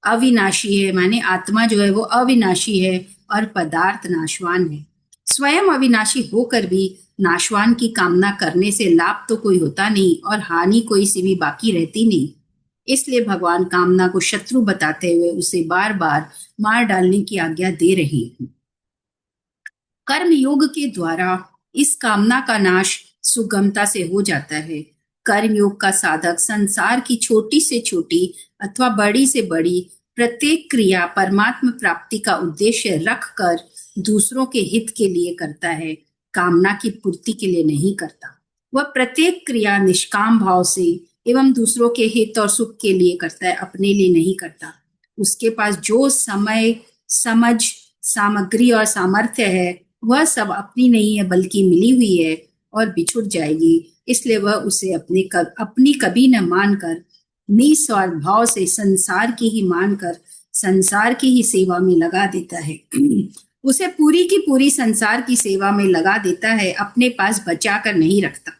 अविनाशी है, माने आत्मा जो है वो अविनाशी है और पदार्थ नाशवान है। स्वयं अविनाशी होकर भी नाशवान की कामना करने से लाभ तो कोई होता नहीं और हानि कोई सी भी बाकी रहती नहीं। इसलिए भगवान कामना को शत्रु बताते हुए उसे बार बार मार डालने की आज्ञा दे रहे हैं। कर्म योग के द्वारा इस कामना का नाश सुगमता से हो जाता है। कर्म योग का साधक संसार की छोटी से छोटी अथवा बड़ी से बड़ी प्रत्येक क्रिया परमात्मा प्राप्ति का उद्देश्य रखकर दूसरों के हित के लिए करता है, कामना की पूर्ति के लिए नहीं करता। वह प्रत्येक क्रिया निष्काम भाव से एवं दूसरों के हित और सुख के लिए करता है, अपने लिए नहीं करता। उसके पास जो समय, समझ, सामग्री और सामर्थ्य है वह सब अपनी नहीं है बल्कि मिली हुई है और बिछुड़ जाएगी, इसलिए वह उसे अपनी कभी न मानकर निस्वार्थ भाव से संसार की ही मानकर संसार की ही सेवा में लगा देता है। उसे पूरी की पूरी संसार की सेवा में लगा देता है, अपने पास बचा कर नहीं रखता।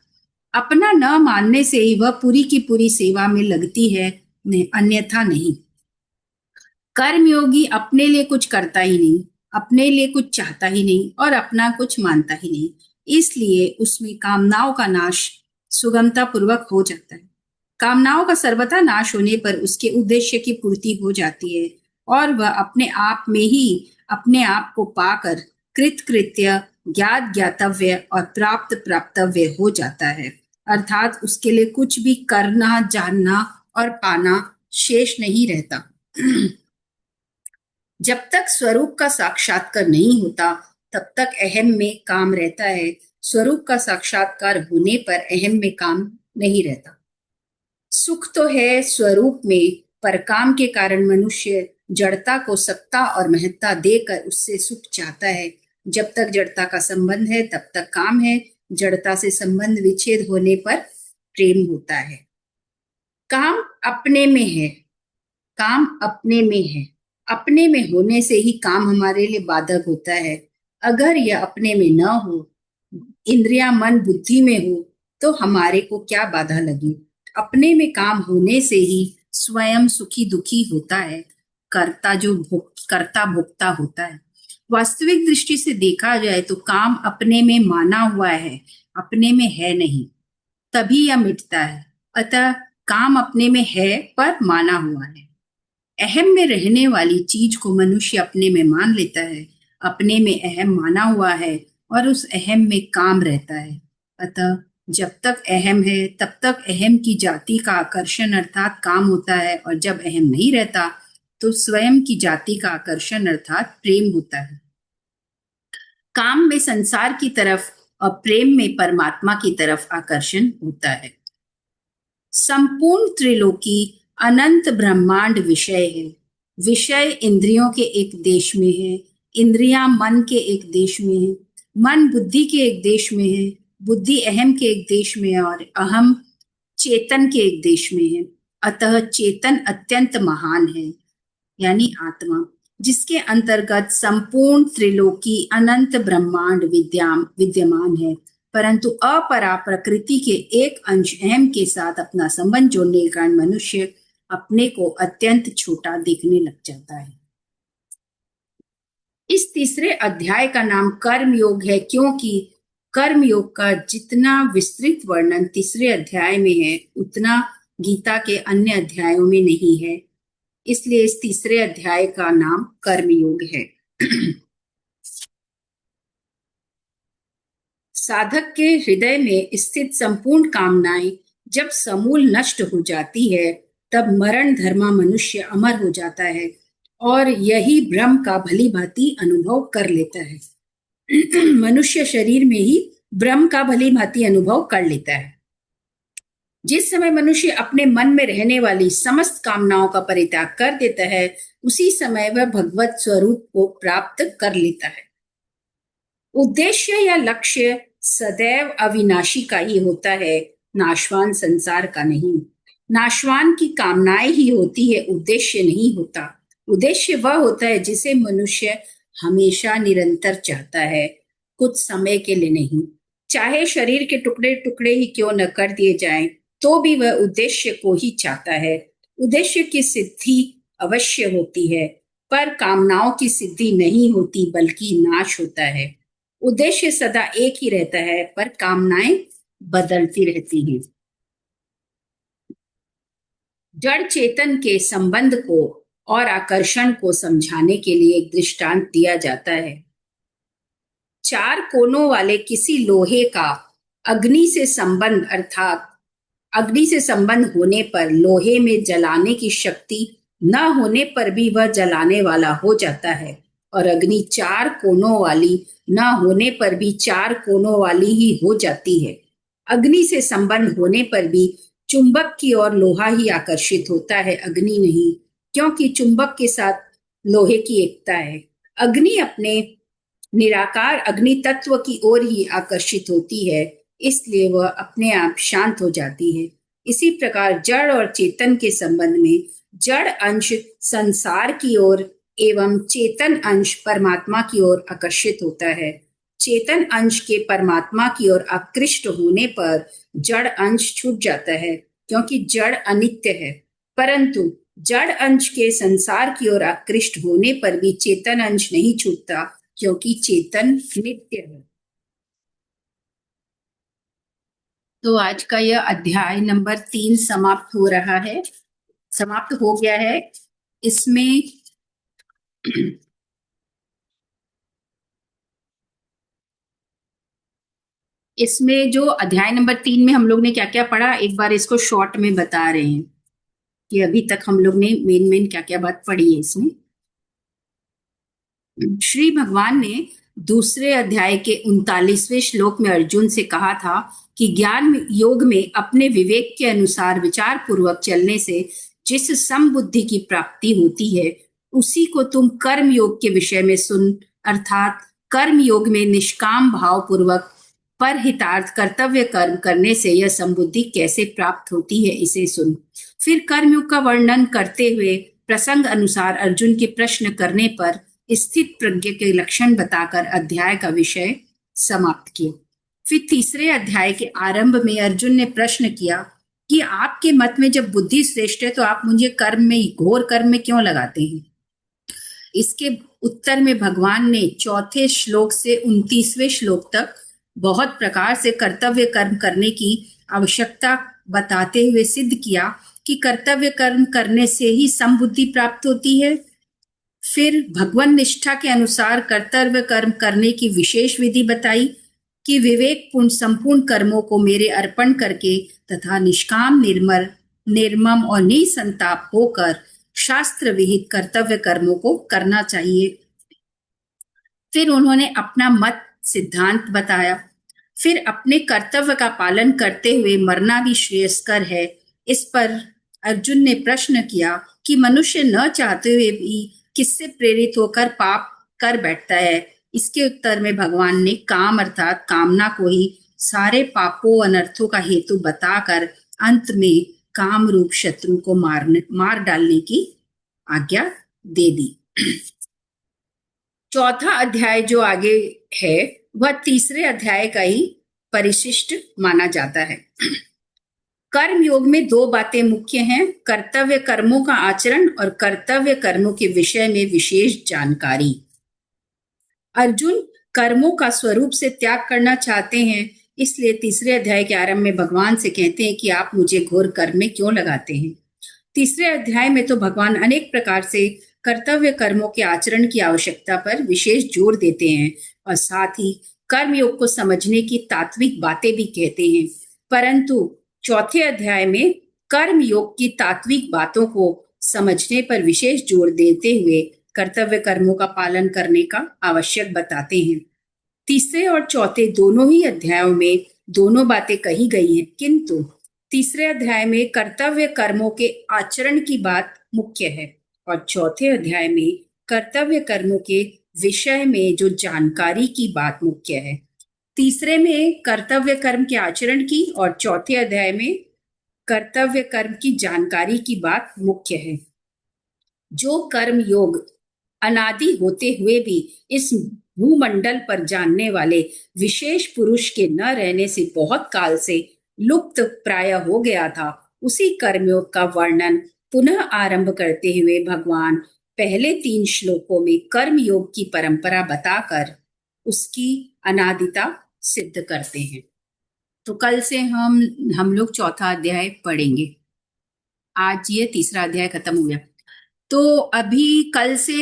अपना न मानने से ही वह पूरी की पूरी सेवा में लगती है, अन्यथा नहीं। कर्मयोगी अपने लिए कुछ करता ही नहीं, अपने लिए कुछ चाहता ही नहीं और अपना कुछ मानता ही नहीं, इसलिए उसमें कामनाओं का नाश सुगमता पूर्वक हो जाता है। कामनाओं का सर्वथा नाश होने पर उसके उद्देश्य की पूर्ति हो जाती है और वह अपने आप में ही अपने आप को पाकर कृतकृत्य, ज्ञात ज्ञातव्य और प्राप्त प्राप्तव्य हो जाता है, अर्थात उसके लिए कुछ भी करना, जानना और पाना शेष नहीं रहता। जब तक स्वरूप का साक्षात्कार नहीं होता तब तक अहम में काम रहता है, स्वरूप का साक्षात्कार होने पर अहम में काम नहीं रहता। सुख तो है स्वरूप में, पर काम के कारण मनुष्य जड़ता को सत्ता और महत्ता देकर उससे सुख चाहता है। जब तक जड़ता का संबंध है तब तक काम है, जड़ता से संबंध विच्छेद होने पर प्रेम होता है। काम अपने में है, काम अपने में है, अपने में होने से ही काम हमारे लिए बाधक होता है। अगर यह अपने में न हो, इंद्रिया मन बुद्धि में हो, तो हमारे को क्या बाधा लगी। अपने में काम होने से ही स्वयं सुखी दुखी होता है, कर्ता भोक्ता होता है। वास्तविक दृष्टि से देखा जाए तो काम अपने में माना हुआ है, अपने में है नहीं, तभी यह मिटता है। अतः काम अपने में है पर माना हुआ है। अहम में रहने वाली चीज को मनुष्य अपने में मान लेता है, अपने में अहम माना हुआ है और उस अहम में काम रहता है। अतः जब तक अहम है तब तक अहम की जाति का आकर्षण अर्थात काम होता है, और जब अहम नहीं रहता तो स्वयं की जाति का आकर्षण अर्थात प्रेम होता है। काम में संसार की तरफ और प्रेम में परमात्मा की तरफ आकर्षण होता है। संपूर्ण त्रिलोकी अनंत ब्रह्मांड विषय है। विषय इंद्रियों के एक देश में है, इंद्रियां मन के एक देश में है, मन बुद्धि के एक देश में है, बुद्धि अहम के एक देश में है और अहम चेतन के एक देश में है। अतः चेतन अत्यंत महान है, यानी आत्मा, जिसके अंतर्गत संपूर्ण त्रिलोकी अनंत ब्रह्मांड विद्यमान है, परंतु अपरा प्रकृति के एक अंश अहम के साथ अपना संबंध जोड़ने के कारण मनुष्य अपने को अत्यंत छोटा देखने लग जाता है। इस तीसरे अध्याय का नाम कर्म योग है, क्योंकि कर्म योग का जितना विस्तृत वर्णन तीसरे अध्याय में है उतना गीता के अन्य अध्यायों में नहीं है, इसलिए इस तीसरे अध्याय का नाम कर्म योग है। साधक के हृदय में स्थित संपूर्ण कामनाएं जब समूल नष्ट हो जाती है, तब मरण धर्मा मनुष्य अमर हो जाता है और यही ब्रह्म का भली भांति अनुभव कर लेता है। मनुष्य शरीर में ही ब्रह्म का भली भांति अनुभव कर लेता है। जिस समय मनुष्य अपने मन में रहने वाली समस्त कामनाओं का परित्याग कर देता है, उसी समय वह भगवत स्वरूप को प्राप्त कर लेता है। उद्देश्य या लक्ष्य सदैव अविनाशी का ही होता है, नाशवान संसार का नहीं। नाशवान की कामनाएं ही होती है, उद्देश्य नहीं होता। उद्देश्य वह होता है जिसे मनुष्य हमेशा निरंतर चाहता है, कुछ समय के लिए नहीं। चाहे शरीर के टुकड़े टुकड़े ही क्यों न कर दिए जाएं, तो भी वह उद्देश्य को ही चाहता है। उद्देश्य की सिद्धि अवश्य होती है, पर कामनाओं की सिद्धि नहीं होती, बल्कि नाश होता है। उद्देश्य सदा एक ही रहता है, पर कामनाएं बदलती रहती हैं। जड़ चेतन के संबंध को और आकर्षण को समझाने के लिए एक दृष्टांत दिया जाता है। चार कोनों वाले किसी लोहे का अग्नि से संबंध अर्थात अग्नि से संबंध होने पर लोहे में जलाने की शक्ति न होने पर भी वह जलाने वाला हो जाता है, और अग्नि चार कोनों वाली न होने पर भी चार कोनों वाली ही हो जाती है। अग्नि से संबंध होने पर भी चुंबक की ओर लोहा ही आकर्षित होता है, अग्नि नहीं, क्योंकि चुंबक के साथ लोहे की एकता है। अग्नि अपने निराकार अग्नि तत्व की ओर ही आकर्षित होती है, इसलिए वह अपने आप शांत हो जाती है। इसी प्रकार जड़ और चेतन के संबंध में जड़ अंश संसार की ओर एवं चेतन अंश परमात्मा की ओर आकर्षित होता है। चेतन अंश के परमात्मा की ओर आकृष्ट होने पर जड़ अंश छूट जाता है, क्योंकि जड़ अनित्य है, परंतु जड़ अंश के संसार की ओर आकृष्ट होने पर भी चेतन अंश नहीं छूटता, क्योंकि चेतन नित्य है। तो आज का यह अध्याय नंबर 3 समाप्त हो गया है। इसमें जो अध्याय नंबर 3 में हम लोग ने क्या क्या पढ़ा, एक बार इसको शॉर्ट में बता रहे हैं कि अभी तक हम लोग ने मेन क्या क्या बात पढ़ी है। इसमें श्री भगवान ने दूसरे अध्याय के 39वें श्लोक में अर्जुन से कहा था कि ज्ञान योग में अपने विवेक के अनुसार विचार पूर्वक चलने से जिस समबुद्धि की प्राप्ति होती है, उसी को तुम कर्म योग के विषय में सुन। अर्थात कर्म योग में निष्काम भाव पूर्वक परहितार्थ कर्तव्य कर्म करने से यह समबुद्धि कैसे प्राप्त होती है, इसे सुन। फिर कर्मयोग का वर्णन करते हुए प्रसंग अनुसार अर्जुन के प्रश्न करने पर स्थित प्रज्ञ के लक्षण बताकर अध्याय का विषय समाप्त किया। फिर तीसरे अध्याय के आरंभ में अर्जुन ने प्रश्न किया कि आपके मत में जब बुद्धि श्रेष्ठ है तो आप मुझे कर्म में, घोर कर्म में क्यों लगाते हैं? इसके उत्तर में भगवान ने चौथे श्लोक से 29वें श्लोक तक बहुत प्रकार से कर्तव्य कर्म करने की आवश्यकता बताते हुए सिद्ध किया कि कर्तव्य कर्म करने से ही समबुद्धि प्राप्त होती है। फिर भगवान निष्ठा के अनुसार कर्तव्य कर्म करने की विशेष विधि बताई कि विवेक पूर्ण संपूर्ण कर्मों को मेरे अर्पण करके तथा निष्काम, निर्मम और निसंताप होकर शास्त्र विहित कर्तव्य कर्मों को करना चाहिए। फिर उन्होंने अपना मत सिद्धांत बताया। फिर अपने कर्तव्य का पालन करते हुए मरना भी श्रेयस्कर है। इस पर अर्जुन ने प्रश्न किया कि मनुष्य न चाहते हुए भी किससे प्रेरित होकर पाप कर बैठता है? इसके उत्तर में भगवान ने काम अर्थात कामना को ही सारे पापों अनर्थों का हेतु बताकर अंत में काम रूप शत्रु को मार डालने की आज्ञा दे दी। चौथा अध्याय जो आगे है वह तीसरे अध्याय का ही परिशिष्ट माना जाता है। कर्म योग में दो बातें मुख्य हैं, कर्तव्य कर्मों का आचरण और कर्तव्य कर्मों के विषय में विशेष जानकारी। अर्जुन कर्मों का स्वरूप से त्याग करना चाहते हैं, इसलिए तीसरे अध्याय के आरंभ में भगवान से कहते हैं कि आप मुझे घोर कर्म में क्यों लगाते हैं। तीसरे अध्याय में तो भगवान अनेक प्रकार से कर्तव्य कर्मों के आचरण की आवश्यकता पर विशेष जोर देते हैं और साथ ही कर्म योग को समझने की तात्विक बातें भी कहते हैं। परंतु चौथे अध्याय में कर्म योग की तात्विक बातों को समझने पर विशेष जोर देते हुए कर्तव्य कर्मों का पालन करने का आवश्यक बताते हैं। तीसरे और चौथे दोनों ही अध्यायों में दोनों बातें कही गई हैं, किंतु तीसरे अध्याय में कर्तव्य कर्मों के आचरण की बात मुख्य है और चौथे अध्याय में कर्तव्य कर्मों के विषय में जो जानकारी की बात मुख्य है। तीसरे में कर्तव्य कर्म के आचरण की और चौथे अध्याय में कर्तव्य कर्म की जानकारी की बात मुख्य है। जो कर्म योग अनादि होते हुए भी इस भूमंडल पर जानने वाले विशेष पुरुष के न रहने से बहुत काल से लुप्त प्राय हो गया था, उसी कर्मयोग का वर्णन पुनः आरंभ करते हुए भगवान पहले 3 श्लोकों में कर्मयोग की परंपरा बताकर उसकी अनादिता सिद्ध करते हैं। तो कल से हम लोग चौथा अध्याय पढ़ेंगे। आज ये तीसरा अध्याय खत्म हो गया। तो अभी कल से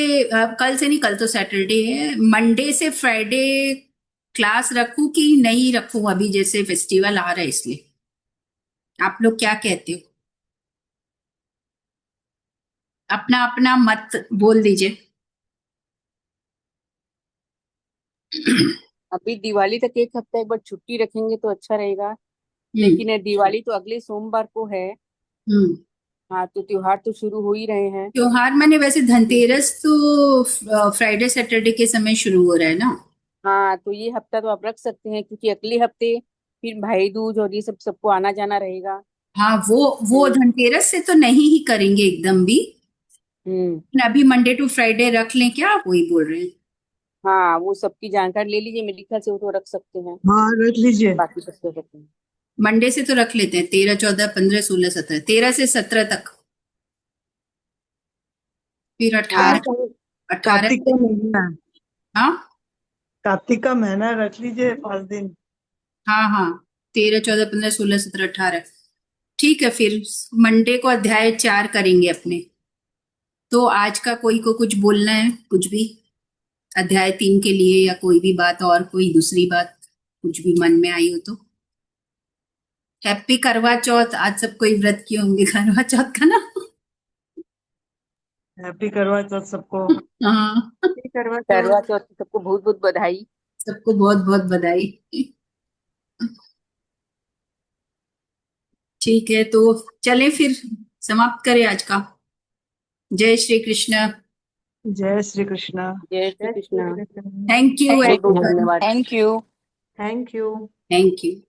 नहीं, कल तो सैटरडे है, मंडे से फ्राइडे क्लास रखूं कि नहीं रखूं? अभी जैसे फेस्टिवल आ रहा है इसलिए आप लोग क्या कहते हो? अपना अपना मत बोल दीजिए। अभी दिवाली तक एक हफ्ता एक बार छुट्टी रखेंगे तो अच्छा रहेगा, लेकिन दिवाली तो अगले सोमवार को है। हाँ, तो त्योहार तो शुरू हो ही रहे हैं। त्योहार माने वैसे धनतेरस तो फ्राइडे सैटरडे के समय शुरू हो रहा है ना। हाँ, तो ये हफ्ता तो आप रख सकते हैं, क्योंकि अगले हफ्ते फिर भाई दूज और ये सब सबको आना जाना रहेगा। हाँ, वो धनतेरस से तो नहीं ही करेंगे एकदम भी। अभी मंडे टू फ्राइडे रख लें क्या? वही बोल रहे हैं। हाँ, वो सबकी जानकारी ले लीजिए, मेरे ख्याल से वो तो रख सकते हैं। हाँ, रख लीजिए। बाकी सबको रखते हैं। मंडे से तो रख लेते हैं, 13, 14, 15, 16, 17, 13 से 17 तक। फिर 18 कार्तिक का महीना। हाँ, कार्तिक का महीना रख लीजिए 5 दिन। हाँ, 13, 14, 15, 16, 17, 18 ठीक है। फिर मंडे को अध्याय 4 करेंगे अपने। तो आज का कोई को कुछ बोलना है, कुछ भी अध्याय 3 के लिए, या कोई भी बात और कोई दूसरी बात कुछ भी मन में आई हो तो। हैप्पी करवा चौथ। आज सब कोई व्रत किए होंगे करवा चौथ का ना। हैप्पी करवा चौथ सबको। हाँ, करवा चौथ की सबको बहुत बहुत बधाई। सबको बहुत बहुत बधाई। ठीक है, तो चलें फिर समाप्त करें आज का। जय श्री कृष्ण। जय श्री कृष्ण। जय श्री कृष्ण। Thank you. बहुत बहुत धन्यवाद। Thank you. Thank you.